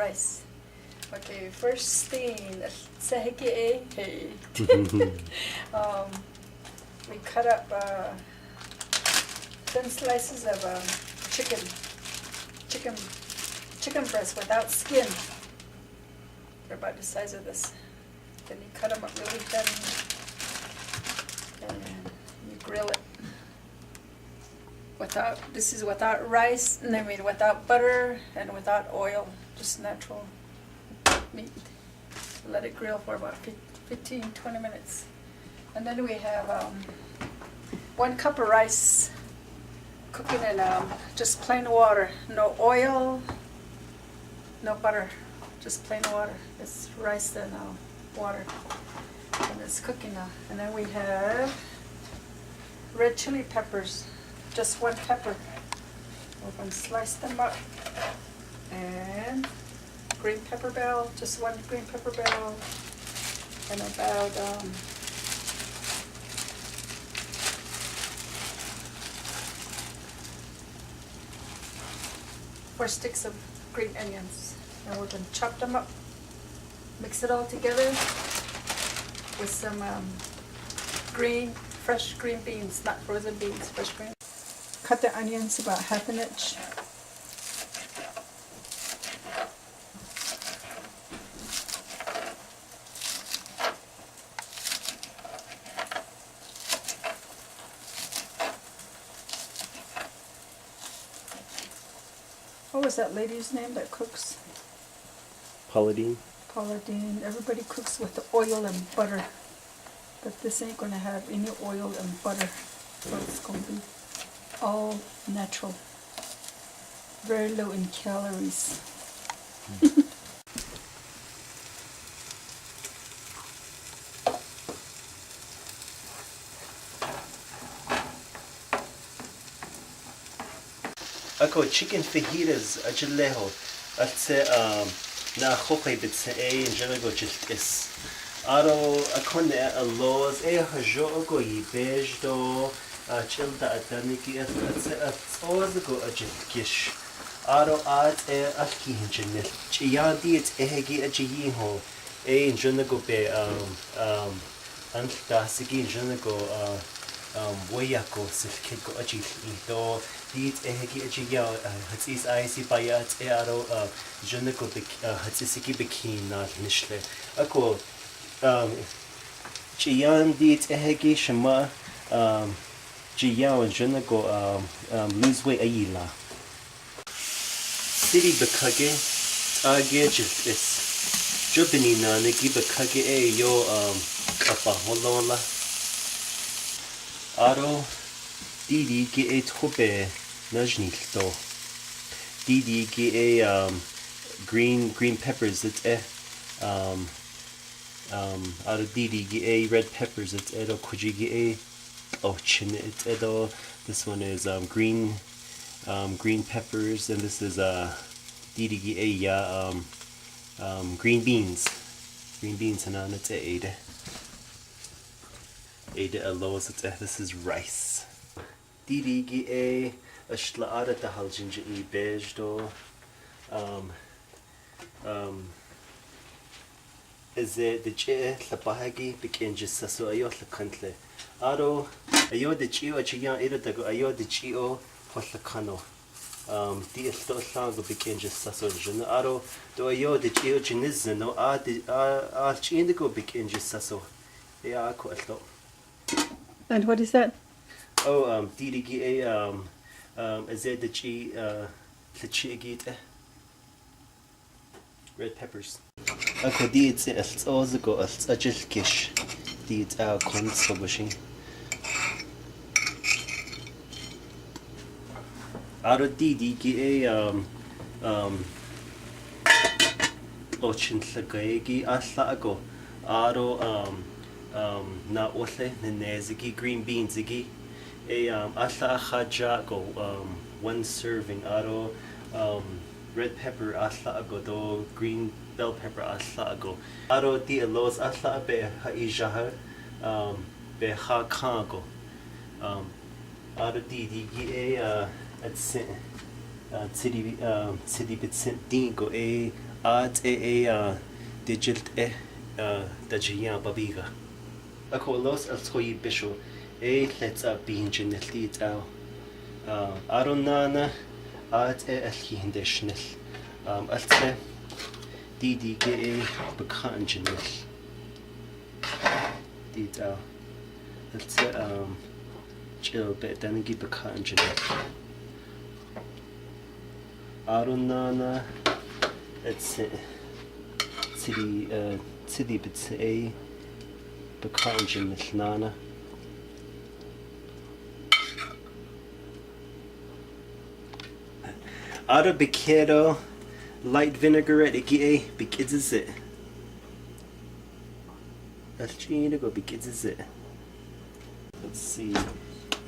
rice. Okay, first thing, hey. We cut up thin slices of chicken breast without skin. They're about the size of this. Then you cut them up really thin, and you grill it. This is without rice, and I mean without butter and without oil, just natural meat. Let it grill for about 15-20 minutes. And then we have 1 cup of rice cooking in just plain water. No oil, no butter, just plain water. It's rice and water. And it's cooking now. And then we have red chili peppers, just 1 pepper. We're going to slice them up. And green pepper bell, just 1 green pepper bell. And about 4 sticks of green onions. And we're going to chop them up, mix it all together with some fresh green beans, not frozen beans, fresh green. Cut the onions about 1/2 inch. What was that lady's name that cooks? Pauladine. Pauladine. Everybody cooks with the oil and butter. But this ain't going to have any oil and butter. So it's going to be all natural. Very low in calories. Ako chicken fajitas ajaleho atse na khokhay bitse njanago jiltis aro akone alos hajo go yibej do childa ataniki atse atsozago ajilkish aro at alki hinjinil chiyadi it ehegi ajiho njanago be anta sigi njanago wayako silkego ajilito dit ehegi ajiya hatsis aisi bayat aro janago hatsisiki bikin na nishle ako chiyan dit ehegi shama jiya janago lose weight ayila city bakage agejis jobini na negi bakage yo kapa holola aro Didi ge trobe najnilto. Didi ge green peppers it's aro Didi ge red peppers it's edo kuji ge chin it's edo. This one is green peppers, and this is Didi ge green beans. Green beans and it's ede alos this is rice. Didi gi ashla ada tahal jinja I beige do is it the che la bahagi bikin just so ayo la kantle aro ayo the chio achiya ida dago ayo the chio hotla kano di sto lang bikin just so jina aro do ayo the chio jiniz no a chindigo bikin just so ya ko alto. And what is that? Oh, Didi gi azed the chi gite red peppers. Ako di it's also go a jilkish di it's consobishing. Aro Didi gi ochin lagaygi asla ago aro na ole nezigi green beans igi asla khaja go 1 serving aro red pepper asla ago do green bell pepper asla ago aro di alos asla be haijah be ha kango aro di gi at city bit dingo at digital dajiya babiga. Ako los al skoyi bisho let's bean genetlit out. Aron nana at alhindeshnil. Alte di bekan genel. Dit out. Alte chill bit then gi bekan genel. Aron nana it's city bits bekan genel nana. Ara bikero light vinaigrette iki bikids it. Let's go bikids it. Let's see.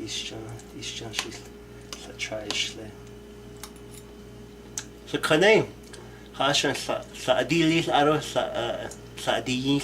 Ishjan she's try shle. So kane hashan sa adili aro sa adiyil